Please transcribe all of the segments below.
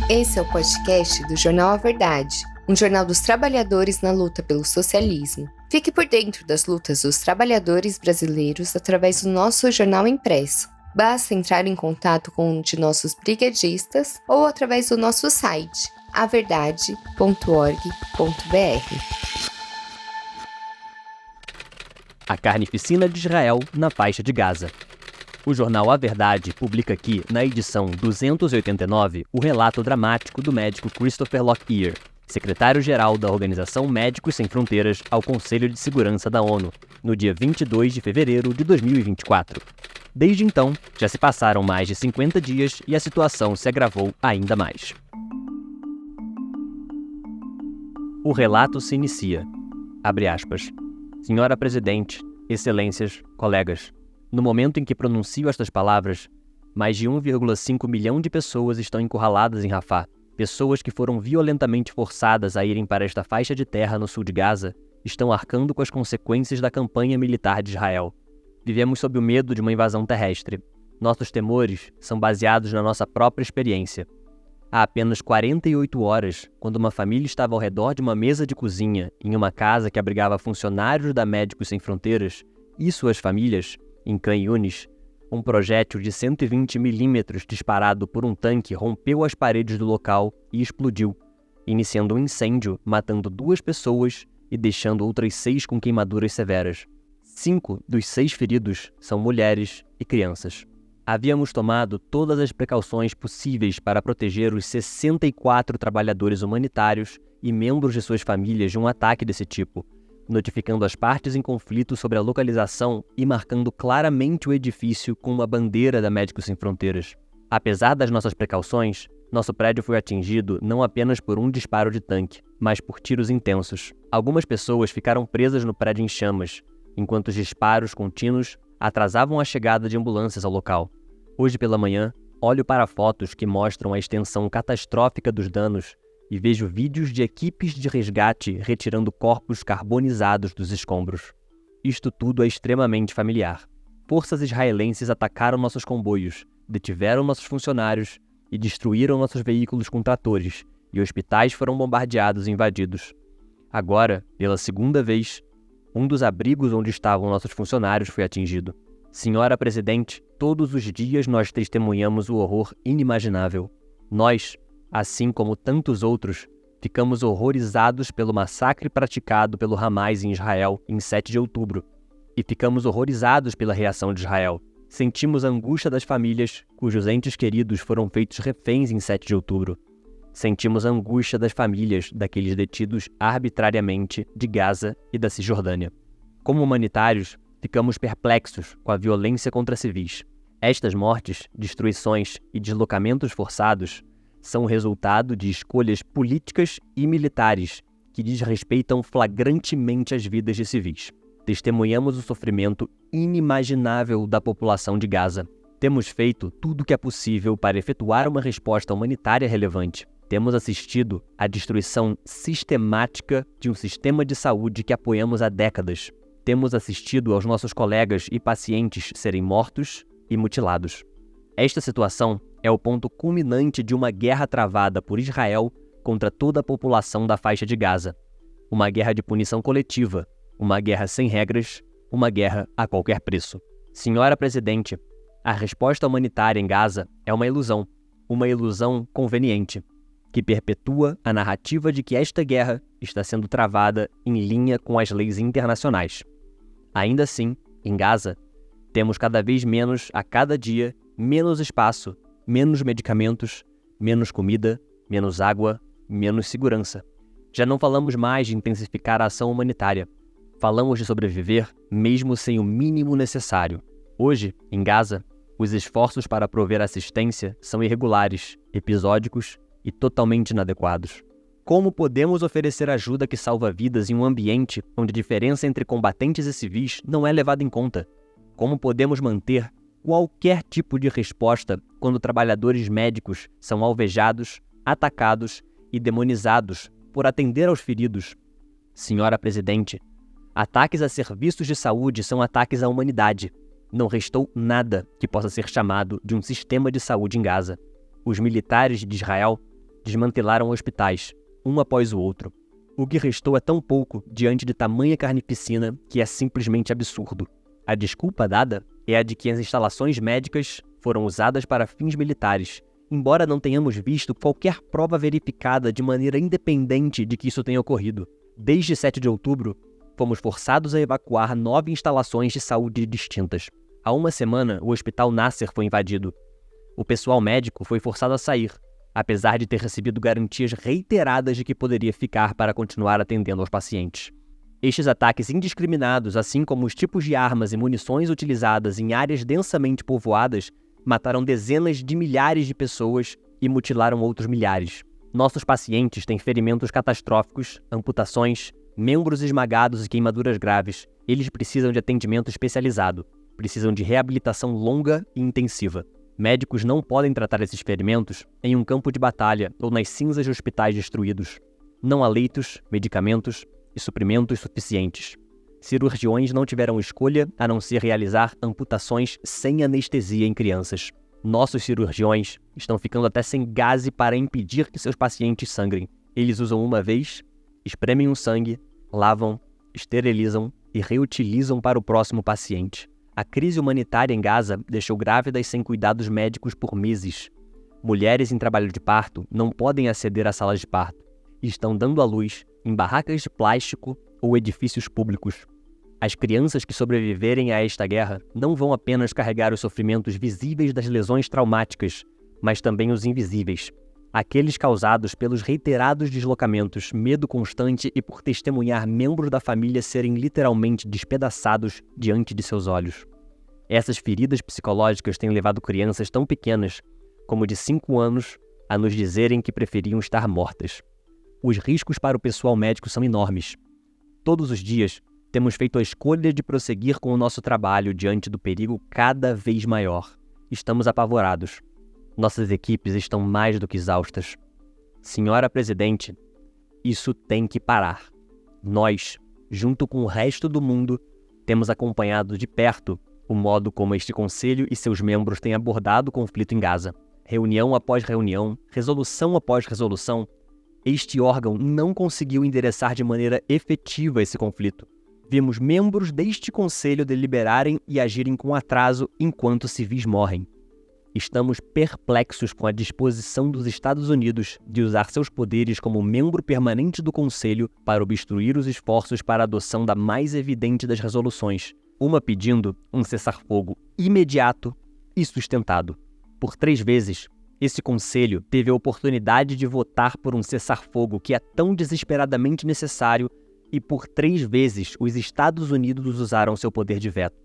Esse é o podcast do Jornal A Verdade, um jornal dos trabalhadores na luta pelo socialismo. Fique por dentro das lutas dos trabalhadores brasileiros através do nosso jornal impresso. Basta entrar em contato com um de nossos brigadistas ou através do nosso site, averdade.org.br. A carnificina de Israel na faixa de Gaza. O jornal A Verdade publica aqui, na edição 289, o relato dramático do médico Christopher Lockyer, secretário-geral da Organização Médicos Sem Fronteiras ao Conselho de Segurança da ONU, no dia 22 de fevereiro de 2024. Desde então, já se passaram mais de 50 dias e a situação se agravou ainda mais. O relato se inicia. Abre aspas. Senhora Presidente, Excelências, colegas, no momento em que pronuncio estas palavras, mais de 1,5 milhão de pessoas estão encurraladas em Rafah. Pessoas que foram violentamente forçadas a irem para esta faixa de terra no sul de Gaza estão arcando com as consequências da campanha militar de Israel. Vivemos sob o medo de uma invasão terrestre. Nossos temores são baseados na nossa própria experiência. Há apenas 48 horas, quando uma família estava ao redor de uma mesa de cozinha em uma casa que abrigava funcionários da Médicos Sem Fronteiras e suas famílias, em Khan Yunis, um projétil de 120 milímetros disparado por um tanque rompeu as paredes do local e explodiu, iniciando um incêndio, matando 2 pessoas e deixando outras 6 com queimaduras severas. 5 dos 6 feridos são mulheres e crianças. Havíamos tomado todas as precauções possíveis para proteger os 64 trabalhadores humanitários e membros de suas famílias de um ataque desse tipo, notificando as partes em conflito sobre a localização e marcando claramente o edifício com uma bandeira da Médicos Sem Fronteiras. Apesar das nossas precauções, nosso prédio foi atingido não apenas por um disparo de tanque, mas por tiros intensos. Algumas pessoas ficaram presas no prédio em chamas, enquanto os disparos contínuos atrasavam a chegada de ambulâncias ao local. Hoje pela manhã, olho para fotos que mostram a extensão catastrófica dos danos e vejo vídeos de equipes de resgate retirando corpos carbonizados dos escombros. Isto tudo é extremamente familiar. Forças israelenses atacaram nossos comboios, detiveram nossos funcionários e destruíram nossos veículos com tratores, e hospitais foram bombardeados e invadidos. Agora, pela segunda vez, um dos abrigos onde estavam nossos funcionários foi atingido. Senhora Presidente, todos os dias nós testemunhamos o horror inimaginável. Nós, assim como tantos outros, ficamos horrorizados pelo massacre praticado pelo Hamas em Israel em 7 de outubro. E ficamos horrorizados pela reação de Israel. Sentimos a angústia das famílias cujos entes queridos foram feitos reféns em 7 de outubro. Sentimos a angústia das famílias daqueles detidos arbitrariamente de Gaza e da Cisjordânia. Como humanitários, ficamos perplexos com a violência contra civis. Estas mortes, destruições e deslocamentos forçados são o resultado de escolhas políticas e militares que desrespeitam flagrantemente as vidas de civis. Testemunhamos o sofrimento inimaginável da população de Gaza. Temos feito tudo o que é possível para efetuar uma resposta humanitária relevante. Temos assistido à destruição sistemática de um sistema de saúde que apoiamos há décadas. Temos assistido aos nossos colegas e pacientes serem mortos e mutilados. Esta situação é o ponto culminante de uma guerra travada por Israel contra toda a população da faixa de Gaza. Uma guerra de punição coletiva, uma guerra sem regras, uma guerra a qualquer preço. Senhora Presidente, a resposta humanitária em Gaza é uma ilusão conveniente, que perpetua a narrativa de que esta guerra está sendo travada em linha com as leis internacionais. Ainda assim, em Gaza, temos cada vez menos, a cada dia, menos espaço, menos medicamentos, menos comida, menos água, menos segurança. Já não falamos mais de intensificar a ação humanitária. Falamos de sobreviver mesmo sem o mínimo necessário. Hoje, em Gaza, os esforços para prover assistência são irregulares, episódicos e totalmente inadequados. Como podemos oferecer ajuda que salva vidas em um ambiente onde a diferença entre combatentes e civis não é levada em conta? Como podemos manter qualquer tipo de resposta quando trabalhadores médicos são alvejados, atacados e demonizados por atender aos feridos? Senhora Presidente, ataques a serviços de saúde são ataques à humanidade. Não restou nada que possa ser chamado de um sistema de saúde em Gaza. Os militares de Israel Desmantelaram hospitais, um após o outro. O que restou é tão pouco diante de tamanha carnificina que é simplesmente absurdo. A desculpa dada é a de que as instalações médicas foram usadas para fins militares, embora não tenhamos visto qualquer prova verificada de maneira independente de que isso tenha ocorrido. Desde 7 de outubro, fomos forçados a evacuar 9 instalações de saúde distintas. Há uma semana, o Hospital Nasser foi invadido. O pessoal médico foi forçado a sair, apesar de ter recebido garantias reiteradas de que poderia ficar para continuar atendendo aos pacientes. Estes ataques indiscriminados, assim como os tipos de armas e munições utilizadas em áreas densamente povoadas, mataram dezenas de milhares de pessoas e mutilaram outros milhares. Nossos pacientes têm ferimentos catastróficos, amputações, membros esmagados e queimaduras graves. Eles precisam de atendimento especializado, precisam de reabilitação longa e intensiva. Médicos não podem tratar esses ferimentos em um campo de batalha ou nas cinzas de hospitais destruídos. Não há leitos, medicamentos e suprimentos suficientes. Cirurgiões não tiveram escolha a não ser realizar amputações sem anestesia em crianças. Nossos cirurgiões estão ficando até sem gaze para impedir que seus pacientes sangrem. Eles usam uma vez, espremem o sangue, lavam, esterilizam e reutilizam para o próximo paciente. A crise humanitária em Gaza deixou grávidas sem cuidados médicos por meses. Mulheres em trabalho de parto não podem aceder às salas de parto e estão dando à luz em barracas de plástico ou edifícios públicos. As crianças que sobreviverem a esta guerra não vão apenas carregar os sofrimentos visíveis das lesões traumáticas, mas também os invisíveis, aqueles causados pelos reiterados deslocamentos, medo constante e por testemunhar membros da família serem literalmente despedaçados diante de seus olhos. Essas feridas psicológicas têm levado crianças tão pequenas, como de 5 anos, a nos dizerem que preferiam estar mortas. Os riscos para o pessoal médico são enormes. Todos os dias, temos feito a escolha de prosseguir com o nosso trabalho diante do perigo cada vez maior. Estamos apavorados. Nossas equipes estão mais do que exaustas. Senhora Presidente, isso tem que parar. Nós, junto com o resto do mundo, temos acompanhado de perto o modo como este Conselho e seus membros têm abordado o conflito em Gaza. Reunião após reunião, resolução após resolução, este órgão não conseguiu endereçar de maneira efetiva esse conflito. Vimos membros deste Conselho deliberarem e agirem com atraso enquanto civis morrem. Estamos perplexos com a disposição dos Estados Unidos de usar seus poderes como membro permanente do Conselho para obstruir os esforços para a adoção da mais evidente das resoluções, uma pedindo um cessar-fogo imediato e sustentado. Por 3 vezes, esse Conselho teve a oportunidade de votar por um cessar-fogo que é tão desesperadamente necessário e por 3 vezes os Estados Unidos usaram seu poder de veto.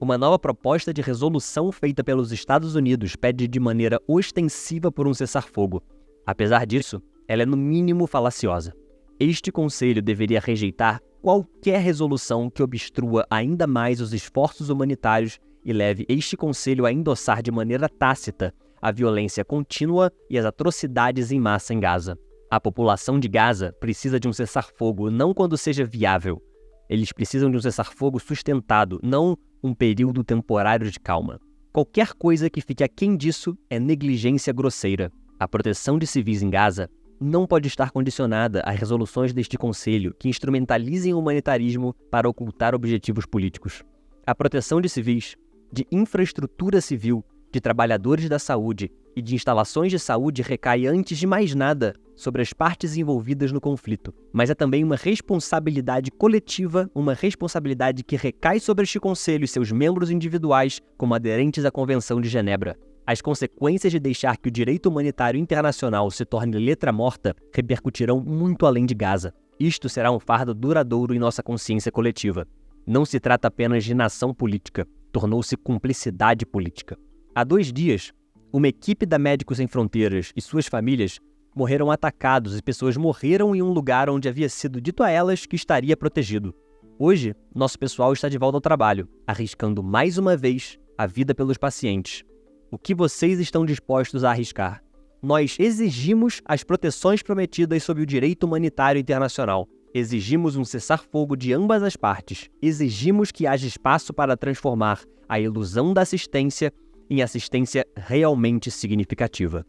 Uma nova proposta de resolução feita pelos Estados Unidos pede de maneira ostensiva por um cessar-fogo. Apesar disso, ela é no mínimo falaciosa. Este Conselho deveria rejeitar qualquer resolução que obstrua ainda mais os esforços humanitários e leve este Conselho a endossar de maneira tácita a violência contínua e as atrocidades em massa em Gaza. A população de Gaza precisa de um cessar-fogo não quando seja viável. Eles precisam de um cessar-fogo sustentado, não um período temporário de calma. Qualquer coisa que fique aquém disso é negligência grosseira. A proteção de civis em Gaza não pode estar condicionada a resoluções deste Conselho que instrumentalizem o humanitarismo para ocultar objetivos políticos. A proteção de civis, de infraestrutura civil, de trabalhadores da saúde e de instalações de saúde recai antes de mais nada sobre as partes envolvidas no conflito, mas é também uma responsabilidade coletiva, uma responsabilidade que recai sobre este Conselho e seus membros individuais como aderentes à Convenção de Genebra. As consequências de deixar que o direito humanitário internacional se torne letra morta repercutirão muito além de Gaza. Isto será um fardo duradouro em nossa consciência coletiva. Não se trata apenas de inação política, tornou-se cumplicidade política. Há 2 dias, uma equipe da Médicos Sem Fronteiras e suas famílias morreram atacados e pessoas morreram em um lugar onde havia sido dito a elas que estaria protegido. Hoje, nosso pessoal está de volta ao trabalho, arriscando mais uma vez a vida pelos pacientes. O que vocês estão dispostos a arriscar? Nós exigimos as proteções prometidas sob o direito humanitário internacional. Exigimos um cessar-fogo de ambas as partes. Exigimos que haja espaço para transformar a ilusão da assistência em assistência realmente significativa.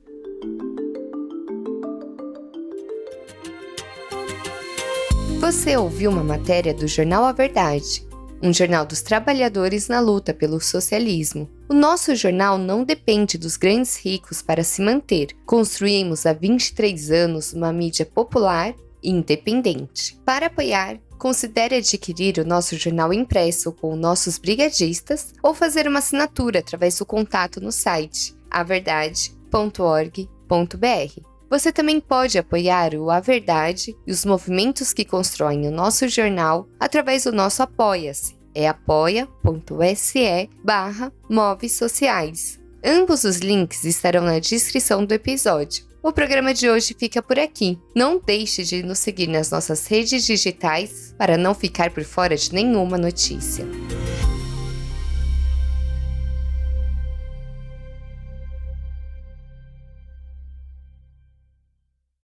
Você ouviu uma matéria do jornal A Verdade, um jornal dos trabalhadores na luta pelo socialismo. O nosso jornal não depende dos grandes ricos para se manter. Construímos há 23 anos uma mídia popular e independente. Para apoiar, considere adquirir o nosso jornal impresso com nossos brigadistas ou fazer uma assinatura através do contato no site averdade.org.br. Você também pode apoiar o A Verdade e os movimentos que constroem o nosso jornal através do nosso Apoia-se. É apoia.se/movesociais. Ambos os links estarão na descrição do episódio. O programa de hoje fica por aqui. Não deixe de nos seguir nas nossas redes digitais para não ficar por fora de nenhuma notícia.